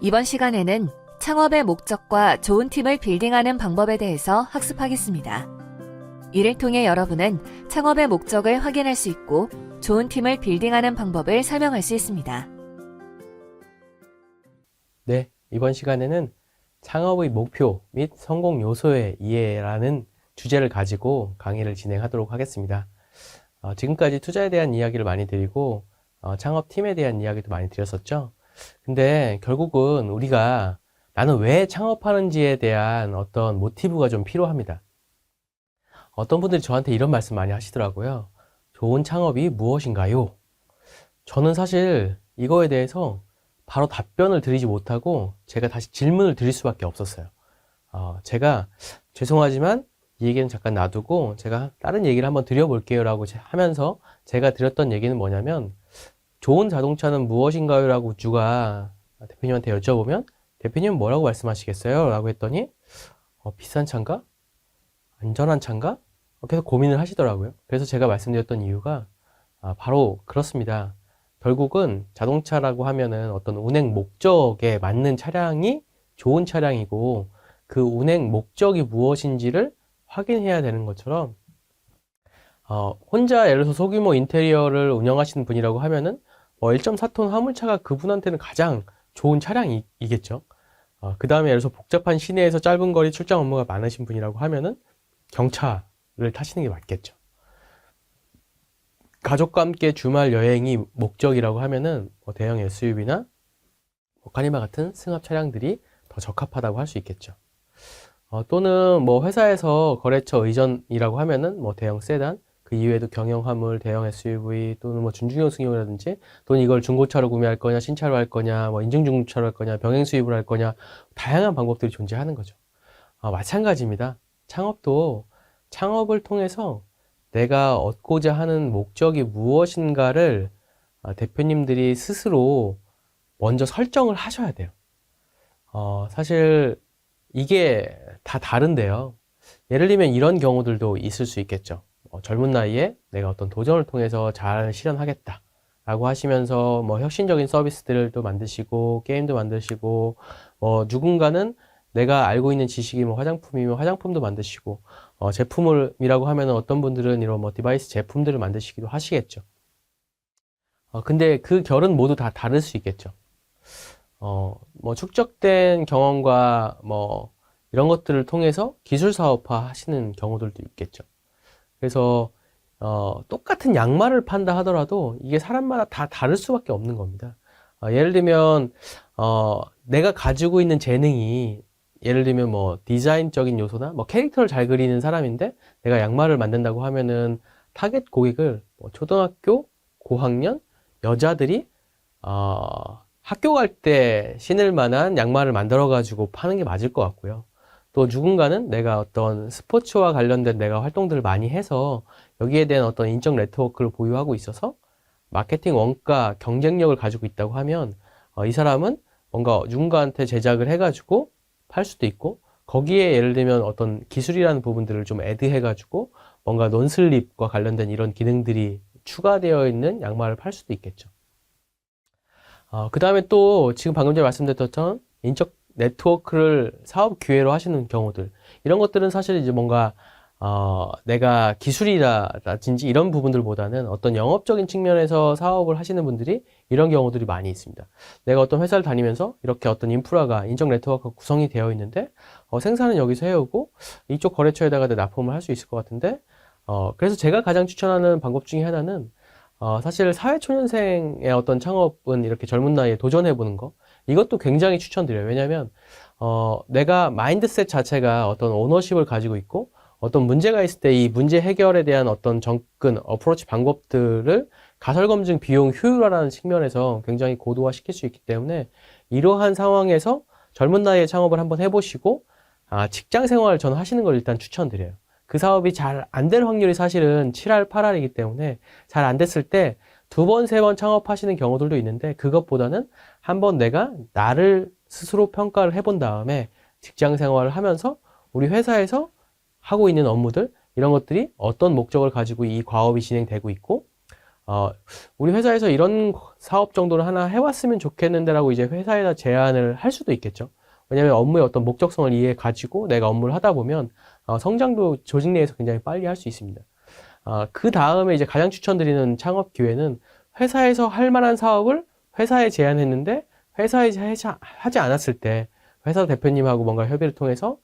이번 시간에는 창업의 목적과 좋은 팀을 빌딩하는 방법에 대해서 학습하겠습니다. 이를 통해 여러분은 창업의 목적을 확인할 수 있고 좋은 팀을 빌딩하는 방법을 설명할 수 있습니다. 네, 이번 시간에는 창업의 목표 및 성공 요소의 이해라는 주제를 가지고 강의를 진행하도록 하겠습니다. 지금까지 투자에 대한 이야기를 많이 드리고 창업팀에 대한 이야기도 많이 드렸었죠. 근데 결국은 우리가 나는 왜 창업하는지에 대한 어떤 모티브가 좀 필요합니다. 어떤 분들이 저한테 이런 말씀 많이 하시더라고요. 좋은 창업이 무엇인가요? 저는 사실 이거에 대해서 바로 답변을 드리지 못하고 제가 다시 질문을 드릴 수밖에 없었어요. 제가 죄송하지만 이 얘기는 잠깐 놔두고 제가 다른 얘기를 한번 드려볼게요 라고 하면서 제가 드렸던 얘기는 뭐냐면 좋은 자동차는 무엇인가요? 라고 주가 대표님한테 여쭤보면 대표님은 뭐라고 말씀하시겠어요? 라고 했더니 비싼 차인가? 안전한 차인가? 계속 고민을 하시더라고요. 그래서 제가 말씀드렸던 이유가 바로 그렇습니다. 결국은 자동차라고 하면은 어떤 운행 목적에 맞는 차량이 좋은 차량이고 그 운행 목적이 무엇인지를 확인해야 되는 것처럼 혼자 예를 들어서 소규모 인테리어를 운영하시는 분이라고 하면은 1.4톤 화물차가 그분한테는 가장 좋은 차량이겠죠. 그 다음에 예를 들어서 복잡한 시내에서 짧은 거리 출장 업무가 많으신 분이라고 하면은 경차를 타시는 게 맞겠죠. 가족과 함께 주말 여행이 목적이라고 하면은 대형 SUV나 카니발 같은 승합 차량들이 더 적합하다고 할 수 있겠죠. 또는 회사에서 거래처 의전이라고 하면은 대형 세단, 그 이외에도 경영 화물, 대형 SUV 또는 준중형 승용이라든지 또는 이걸 중고차로 구매할 거냐, 신차로 할 거냐, 인증 중고차로 할 거냐, 병행 수입을 할 거냐, 다양한 방법들이 존재하는 거죠. 마찬가지입니다. 창업도 창업을 통해서 내가 얻고자 하는 목적이 무엇인가를 대표님들이 스스로 먼저 설정을 하셔야 돼요. 사실 이게 다 다른데요. 예를 들면 이런 경우들도 있을 수 있겠죠. 젊은 나이에 내가 어떤 도전을 통해서 잘 실현하겠다 라고 하시면서 혁신적인 서비스들도 만드시고 게임도 만드시고 누군가는 내가 알고 있는 지식이 화장품이면 화장품도 만드시고 제품이라고 하면 어떤 분들은 이런 디바이스 제품들을 만드시기도 하시겠죠. 근데 그 결은 모두 다 다를 수 있겠죠. 축적된 경험과 이런 것들을 통해서 기술 사업화 하시는 경우들도 있겠죠. 그래서 똑같은 양말을 판다 하더라도 이게 사람마다 다 다를 수밖에 없는 겁니다. 예를 들면 내가 가지고 있는 재능이 예를 들면 디자인적인 요소나 캐릭터를 잘 그리는 사람인데 내가 양말을 만든다고 하면은 타겟 고객을 초등학교 고학년 여자들이 학교 갈 때 신을 만한 양말을 만들어 가지고 파는 게 맞을 것 같고요. 또 누군가는 내가 어떤 스포츠와 관련된 내가 활동들을 많이 해서 여기에 대한 어떤 인적 네트워크를 보유하고 있어서 마케팅 원가 경쟁력을 가지고 있다고 하면 이 사람은 뭔가 누군가한테 제작을 해가지고 팔 수도 있고 거기에 예를 들면 어떤 기술이라는 부분들을 좀 애드해 가지고 뭔가 논슬립과 관련된 이런 기능들이 추가되어 있는 양말을 팔 수도 있겠죠. 그 다음에 또 지금 방금 전에 말씀드렸던 인적 네트워크를 사업 기회로 하시는 경우들, 이런 것들은 사실 이제 뭔가 내가 기술이라든지 이런 부분들보다는 어떤 영업적인 측면에서 사업을 하시는 분들이 이런 경우들이 많이 있습니다. 내가 어떤 회사를 다니면서 이렇게 어떤 인프라가 인적 네트워크가 구성이 되어 있는데 생산은 여기서 해오고 이쪽 거래처에다가 납품을 할 수 있을 것 같은데 그래서 제가 가장 추천하는 방법 중에 하나는 사실 사회초년생의 어떤 창업은 이렇게 젊은 나이에 도전해보는 거, 이것도 굉장히 추천드려요. 왜냐하면 내가 마인드셋 자체가 어떤 오너십을 가지고 있고 어떤 문제가 있을 때 이 문제 해결에 대한 어떤 접근, 어프로치 방법들을 가설검증 비용 효율화라는 측면에서 굉장히 고도화시킬 수 있기 때문에 이러한 상황에서 젊은 나이에 창업을 한번 해보시고 직장 생활을 저는 하시는 걸 일단 추천드려요. 그 사업이 잘 안 될 확률이 사실은 7할, 8할이기 때문에 잘 안 됐을 때 2번, 3번 창업하시는 경우들도 있는데 그것보다는 한번 내가 나를 스스로 평가를 해본 다음에 직장 생활을 하면서 우리 회사에서 하고 있는 업무들, 이런 것들이 어떤 목적을 가지고 이 과업이 진행되고 있고 우리 회사에서 이런 사업 정도는 하나 해왔으면 좋겠는데라고 이제 회사에다 제안을 할 수도 있겠죠. 왜냐하면 업무의 어떤 목적성을 이해해 가지고 내가 업무를 하다 보면 성장도 조직 내에서 굉장히 빨리 할 수 있습니다. 그 다음에 이제 가장 추천드리는 창업 기회는 회사에서 할 만한 사업을 회사에 제안했는데 회사에 하지 않았을 때 회사 대표님하고 뭔가 협의를 통해서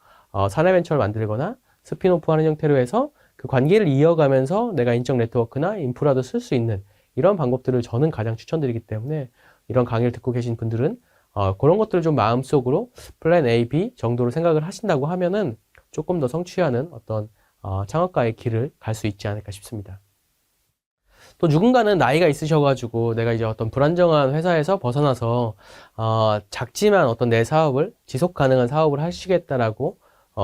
사내벤처를 만들거나 스핀오프하는 형태로 해서 그 관계를 이어가면서 내가 인적 네트워크나 인프라도 쓸 수 있는 이런 방법들을 저는 가장 추천드리기 때문에 이런 강의를 듣고 계신 분들은 그런 것들을 좀 마음속으로 플랜 A, B 정도로 생각을 하신다고 하면은 조금 더 성취하는 어떤 창업가의 길을 갈 수 있지 않을까 싶습니다. 또 누군가는 나이가 있으셔가지고 내가 이제 어떤 불안정한 회사에서 벗어나서 작지만 어떤 내 사업을 지속 가능한 사업을 하시겠다라고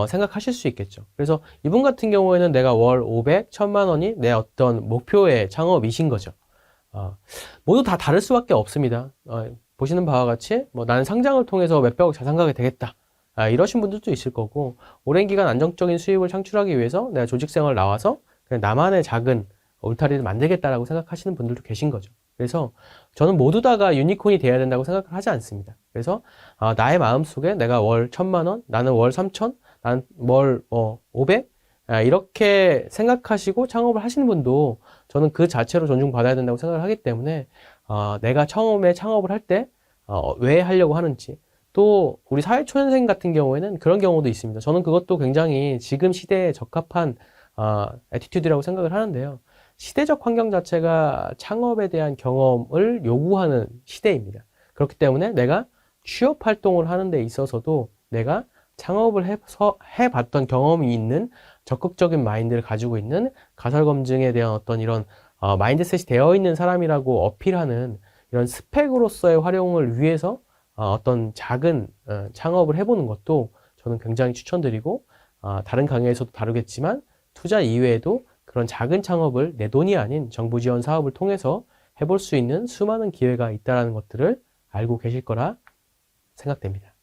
생각하실 수 있겠죠. 그래서 이분 같은 경우에는 내가 월 500, 1000만 원이 내 어떤 목표의 창업이신 거죠. 모두 다 다를 수밖에 없습니다. 보시는 바와 같이 뭐 나는 상장을 통해서 몇백억 자산가게 되겠다. 이러신 분들도 있을 거고 오랜 기간 안정적인 수입을 창출하기 위해서 내가 조직생활 나와서 그냥 나만의 작은 울타리를 만들겠다라고 생각하시는 분들도 계신 거죠. 그래서 저는 모두 다가 유니콘이 돼야 된다고 생각을 하지 않습니다. 그래서 나의 마음속에 내가 월 1000만 원, 나는 월 3000, 나는 월 500 이렇게 생각하시고 창업을 하시는 분도 저는 그 자체로 존중받아야 된다고 생각을 하기 때문에 내가 처음에 창업을 할 때 왜 하려고 하는지 또 우리 사회초년생 같은 경우에는 그런 경우도 있습니다. 저는 그것도 굉장히 지금 시대에 적합한 애티튜드라고 생각을 하는데요. 시대적 환경 자체가 창업에 대한 경험을 요구하는 시대입니다. 그렇기 때문에 내가 취업 활동을 하는 데 있어서도 내가 창업을 해봤던 경험이 있는 적극적인 마인드를 가지고 있는 가설 검증에 대한 어떤 이런 마인드셋이 되어 있는 사람이라고 어필하는 이런 스펙으로서의 활용을 위해서 어떤 작은 창업을 해보는 것도 저는 굉장히 추천드리고 다른 강의에서도 다루겠지만 투자 이외에도 그런 작은 창업을 내 돈이 아닌 정부 지원 사업을 통해서 해볼 수 있는 수많은 기회가 있다는 것들을 알고 계실 거라 생각됩니다.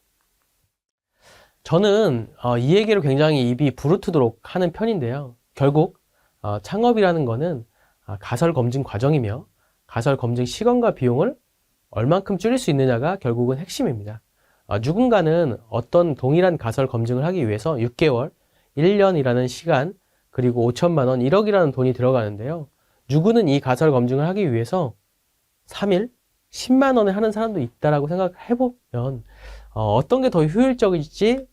저는 이 얘기를 굉장히 입이 부르트도록 하는 편인데요. 결국 창업이라는 거는 가설 검증 과정이며 가설 검증 시간과 비용을 얼만큼 줄일 수 있느냐가 결국은 핵심입니다. 누군가는 어떤 동일한 가설 검증을 하기 위해서 6개월, 1년이라는 시간, 그리고 5천만 원, 1억이라는 돈이 들어가는데요. 누구는 이 가설 검증을 하기 위해서 3일, 10만 원에 하는 사람도 있다라고 생각해보면 어떤 게 더 효율적일지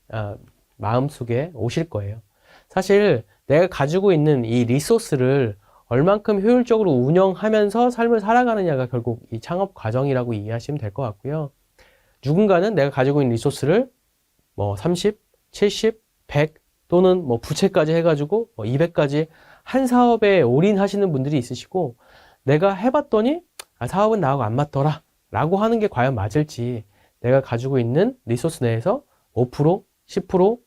마음속에 오실 거예요. 사실 내가 가지고 있는 이 리소스를 얼만큼 효율적으로 운영하면서 삶을 살아가느냐가 결국 이 창업 과정이라고 이해하시면 될 것 같고요. 누군가는 내가 가지고 있는 리소스를 뭐 30, 70, 100 또는 뭐 부채까지 해가지고 200까지 한 사업에 올인하시는 분들이 있으시고 내가 해봤더니 사업은 나하고 안 맞더라 라고 하는 게 과연 맞을지 내가 가지고 있는 리소스 내에서 5%, 10%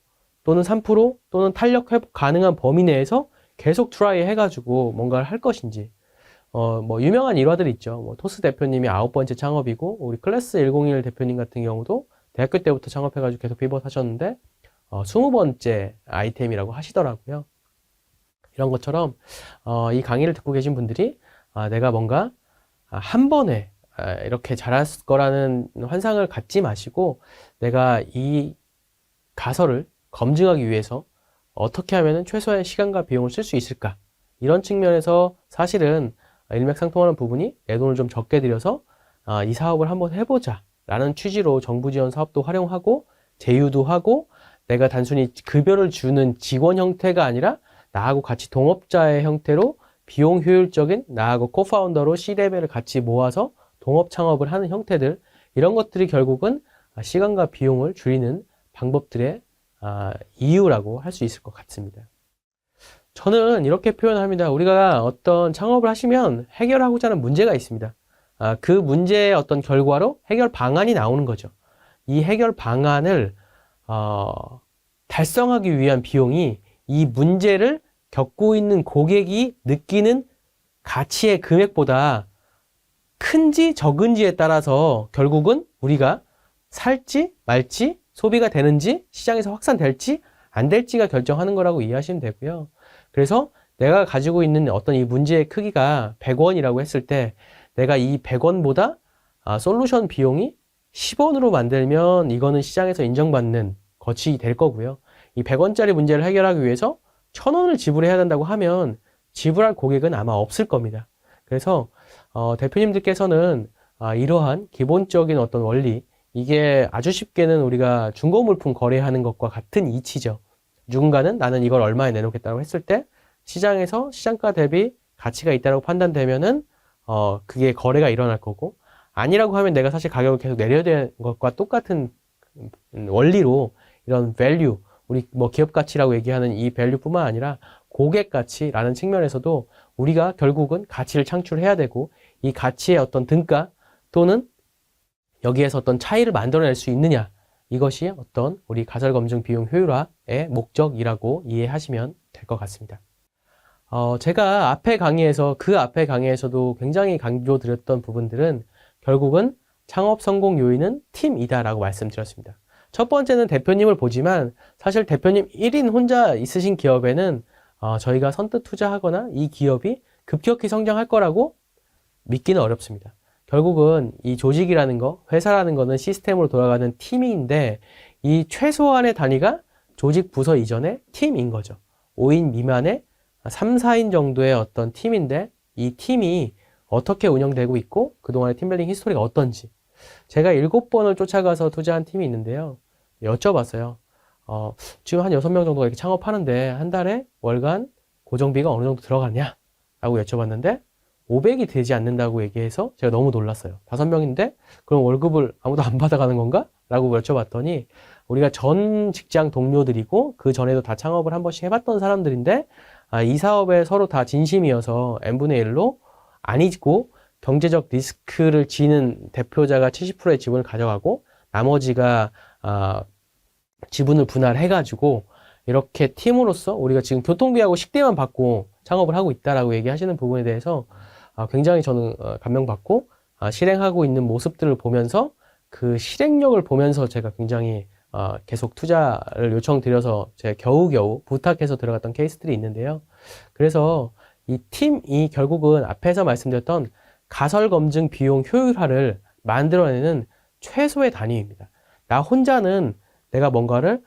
또는 3% 또는 탄력 회복 가능한 범위 내에서 계속 트라이 해가지고 뭔가를 할 것인지 뭐 유명한 일화들이 있죠. 뭐 토스 대표님이 9번째 창업이고 우리 클래스 101 대표님 같은 경우도 대학교 때부터 창업해가지고 계속 피벗 하셨는데 20번째 아이템이라고 하시더라고요. 이런 것처럼 이 강의를 듣고 계신 분들이 내가 뭔가 한 번에 이렇게 잘할 거라는 환상을 갖지 마시고 내가 이 가설을 검증하기 위해서 어떻게 하면 최소의 시간과 비용을 쓸 수 있을까? 이런 측면에서 사실은 일맥상통하는 부분이 내 돈을 좀 적게 들여서 이 사업을 한번 해보자 라는 취지로 정부 지원 사업도 활용하고 제휴도 하고 내가 단순히 급여를 주는 직원 형태가 아니라 나하고 같이 동업자의 형태로 비용 효율적인 나하고 코파운더로 C레벨을 같이 모아서 동업 창업을 하는 형태들 이런 것들이 결국은 시간과 비용을 줄이는 방법들의 이유라고 할 수 있을 것 같습니다. 저는 이렇게 표현합니다. 우리가 어떤 창업을 하시면 해결하고자 하는 문제가 있습니다. 그 문제의 어떤 결과로 해결 방안이 나오는 거죠. 이 해결 방안을 달성하기 위한 비용이 이 문제를 겪고 있는 고객이 느끼는 가치의 금액보다 큰지 적은지에 따라서 결국은 우리가 살지 말지 소비가 되는지 시장에서 확산될지 안 될지가 결정하는 거라고 이해하시면 되고요. 그래서 내가 가지고 있는 어떤 이 문제의 크기가 100원이라고 했을 때 내가 이 100원보다 솔루션 비용이 10원으로 만들면 이거는 시장에서 인정받는 것이 될 거고요. 이 100원짜리 문제를 해결하기 위해서 1000원을 지불해야 된다고 하면 지불할 고객은 아마 없을 겁니다. 그래서 대표님들께서는 이러한 기본적인 어떤 원리, 이게 아주 쉽게는 우리가 중고물품 거래하는 것과 같은 이치죠. 누군가는 나는 이걸 얼마에 내놓겠다고 했을 때 시장에서 시장가 대비 가치가 있다고 판단되면은 그게 거래가 일어날 거고, 아니라고 하면 내가 사실 가격을 계속 내려야 되는 것과 똑같은 원리로 이런 value, 우리 뭐 기업 가치라고 얘기하는 이 value뿐만 아니라 고객 가치라는 측면에서도 우리가 결국은 가치를 창출해야 되고, 이 가치의 어떤 등가 또는 여기에서 어떤 차이를 만들어낼 수 있느냐, 이것이 어떤 우리 가설검증 비용 효율화의 목적이라고 이해하시면 될 것 같습니다. 제가 앞에 강의에서도 굉장히 강조드렸던 부분들은 결국은 창업 성공 요인은 팀이다라고 말씀드렸습니다. 첫 번째는 대표님을 보지만 사실 대표님 1인 혼자 있으신 기업에는 저희가 선뜻 투자하거나 이 기업이 급격히 성장할 거라고 믿기는 어렵습니다. 결국은 이 조직이라는 거, 회사라는 거는 시스템으로 돌아가는 팀인데 이 최소한의 단위가 조직 부서 이전의 팀인 거죠. 5인 미만의 3, 4인 정도의 어떤 팀인데 이 팀이 어떻게 운영되고 있고 그동안의 팀빌딩 히스토리가 어떤지, 제가 7번을 쫓아가서 투자한 팀이 있는데요. 여쭤봤어요. 지금 한 6명 정도가 이렇게 창업하는데 한 달에 월간 고정비가 어느 정도 들어가냐? 라고 여쭤봤는데 500이 되지 않는다고 얘기해서 제가 너무 놀랐어요. 5명인데 그럼 월급을 아무도 안 받아가는 건가? 라고 여쭤봤더니 우리가 전 직장 동료들이고 그 전에도 다 창업을 한 번씩 해봤던 사람들인데 이 사업에 서로 다 진심이어서 n분의 1로 아니고 경제적 리스크를 지는 대표자가 70%의 지분을 가져가고 나머지가 지분을 분할해가지고 이렇게 팀으로서 우리가 지금 교통비하고 식대만 받고 창업을 하고 있다라고 얘기하시는 부분에 대해서 굉장히 저는 감명받고 실행하고 있는 모습들을 보면서 그 실행력을 보면서 제가 굉장히 계속 투자를 요청드려서 제가 겨우겨우 부탁해서 들어갔던 케이스들이 있는데요. 그래서 이 팀이 결국은 앞에서 말씀드렸던 가설검증 비용 효율화를 만들어내는 최소의 단위입니다. 나 혼자는 내가 뭔가를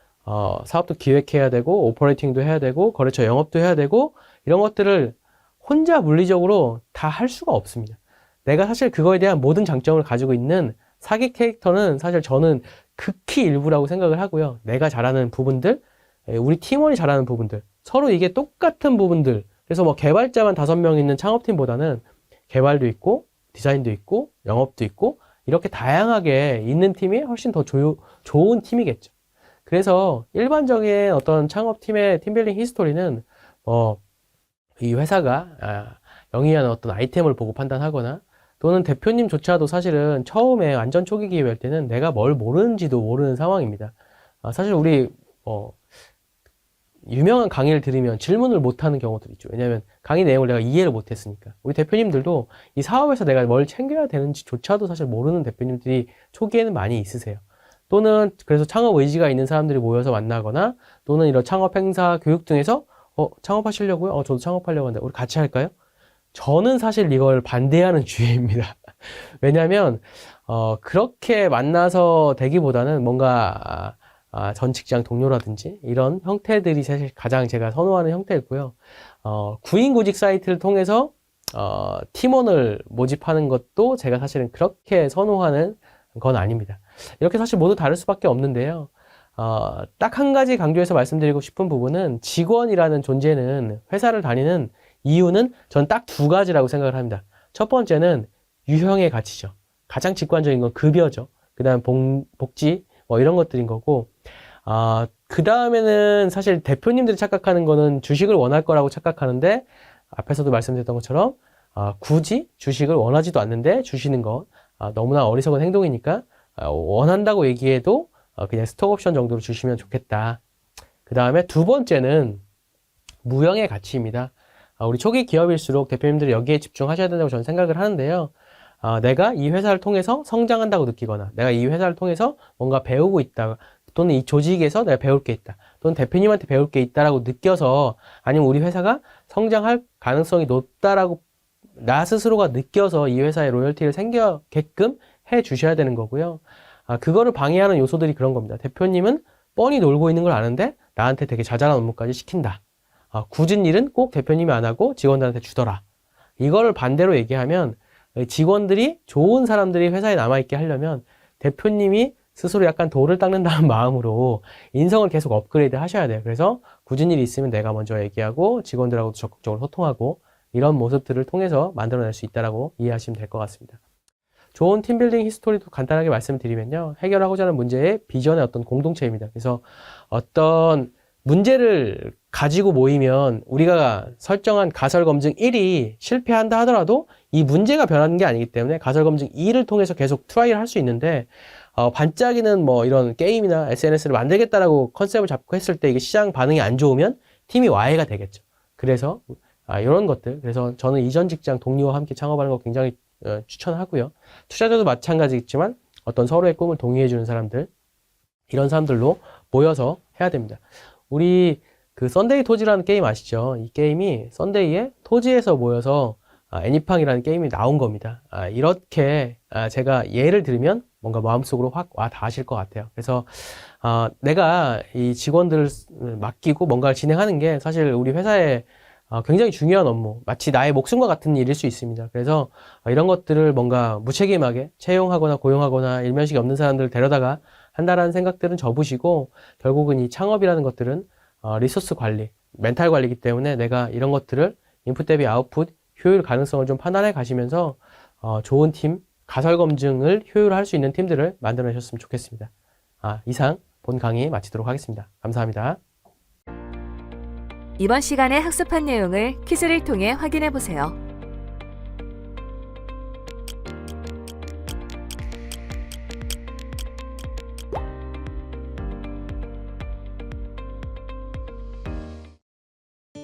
사업도 기획해야 되고 오퍼레이팅도 해야 되고 거래처 영업도 해야 되고 이런 것들을 혼자 물리적으로 다 할 수가 없습니다. 내가 사실 그거에 대한 모든 장점을 가지고 있는 사기 캐릭터는 사실 저는 극히 일부라고 생각을 하고요. 내가 잘하는 부분들, 우리 팀원이 잘하는 부분들, 서로 이게 똑같은 부분들, 그래서 뭐 개발자만 5명 있는 창업팀보다는 개발도 있고 디자인도 있고 영업도 있고 이렇게 다양하게 있는 팀이 훨씬 더 좋은 팀이겠죠. 그래서 일반적인 어떤 창업팀의 팀빌딩 히스토리는 이 회사가 영위하는 어떤 아이템을 보고 판단하거나 또는 대표님조차도 사실은 처음에 완전 초기 기회일 때는 내가 뭘 모르는지도 모르는 상황입니다. 사실 우리 유명한 강의를 들으면 질문을 못하는 경우도 있죠. 왜냐하면 강의 내용을 내가 이해를 못했으니까. 우리 대표님들도 이 사업에서 내가 뭘 챙겨야 되는지조차도 사실 모르는 대표님들이 초기에는 많이 있으세요. 또는 그래서 창업 의지가 있는 사람들이 모여서 만나거나 또는 이런 창업 행사, 교육 등에서 창업하시려고요? 저도 창업하려고 하는데 우리 같이 할까요? 저는 사실 이걸 반대하는 주의입니다. 왜냐하면 그렇게 만나서 되기보다는 뭔가 전 직장 동료라든지 이런 형태들이 사실 가장 제가 선호하는 형태였고요. 구인구직 사이트를 통해서 팀원을 모집하는 것도 제가 사실은 그렇게 선호하는 건 아닙니다. 이렇게 사실 모두 다를 수밖에 없는데요. 딱 한 가지 강조해서 말씀드리고 싶은 부분은 직원이라는 존재는 회사를 다니는 이유는 전 딱 2가지라고 생각을 합니다. 첫 번째는 유형의 가치죠. 가장 직관적인 건 급여죠. 그 다음 복지 이런 것들인 거고 그 다음에는 사실 대표님들이 착각하는 거는 주식을 원할 거라고 착각하는데 앞에서도 말씀드렸던 것처럼 굳이 주식을 원하지도 않는데 주시는 건 너무나 어리석은 행동이니까 원한다고 얘기해도 그냥 스톡옵션 정도로 주시면 좋겠다. 그 다음에 2번째는 무형의 가치입니다. 우리 초기 기업일수록 대표님들이 여기에 집중하셔야 된다고 저는 생각을 하는데요. 내가 이 회사를 통해서 성장한다고 느끼거나 내가 이 회사를 통해서 뭔가 배우고 있다 또는 이 조직에서 내가 배울 게 있다 또는 대표님한테 배울 게 있다라고 느껴서, 아니면 우리 회사가 성장할 가능성이 높다라고 나 스스로가 느껴서 이 회사에 로열티를 생겨게끔 해 주셔야 되는 거고요. 그거를 방해하는 요소들이 그런 겁니다. 대표님은 뻔히 놀고 있는 걸 아는데 나한테 되게 자잘한 업무까지 시킨다. 굳은 일은 꼭 대표님이 안 하고 직원들한테 주더라. 이거를 반대로 얘기하면, 직원들이, 좋은 사람들이 회사에 남아있게 하려면 대표님이 스스로 약간 돌을 닦는다는 마음으로 인성을 계속 업그레이드 하셔야 돼요. 그래서 굳은 일이 있으면 내가 먼저 얘기하고 직원들하고도 적극적으로 소통하고, 이런 모습들을 통해서 만들어낼 수 있다라고 이해하시면 될 것 같습니다. 좋은 팀빌딩 히스토리도 간단하게 말씀드리면요, 해결하고자 하는 문제의 비전의 어떤 공동체입니다. 그래서 어떤 문제를 가지고 모이면 우리가 설정한 가설검증 1이 실패한다 하더라도 이 문제가 변하는 게 아니기 때문에 가설검증 2를 통해서 계속 트라이를 할 수 있는데, 반짝이는 뭐 이런 게임이나 SNS를 만들겠다라고 컨셉을 잡고 했을 때 이게 시장 반응이 안 좋으면 팀이 와해가 되겠죠. 그래서 이런 것들, 그래서 저는 이전 직장 동료와 함께 창업하는 거 굉장히 추천하고요. 투자자도 마찬가지겠지만 어떤 서로의 꿈을 동의해주는 사람들, 이런 사람들로 모여서 해야 됩니다. 우리 그 썬데이 토지라는 게임 아시죠? 이 게임이 썬데이에 토지에서 모여서 애니팡이라는 게임이 나온 겁니다. 이렇게 제가 예를 들면 뭔가 마음속으로 확 와 닿으실 것 같아요. 그래서 내가 이 직원들을 맡기고 뭔가를 진행하는 게 사실 우리 회사에 굉장히 중요한 업무, 마치 나의 목숨과 같은 일일 수 있습니다. 그래서 이런 것들을 뭔가 무책임하게 채용하거나 고용하거나 일면식이 없는 사람들을 데려다가 한다라는 생각들은 접으시고, 결국은 이 창업이라는 것들은 리소스 관리, 멘탈 관리이기 때문에 내가 이런 것들을 인풋 대비 아웃풋, 효율 가능성을 좀 판단해 가시면서 좋은 팀, 가설 검증을 효율화할 수 있는 팀들을 만들어내셨으면 좋겠습니다. 이상 본 강의 마치도록 하겠습니다. 감사합니다. 이번 시간에 학습한 내용을 퀴즈를 통해 확인해 보세요.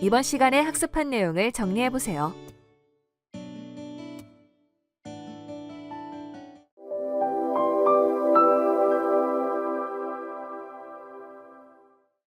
이번 시간에 학습한 내용을 정리해 보세요.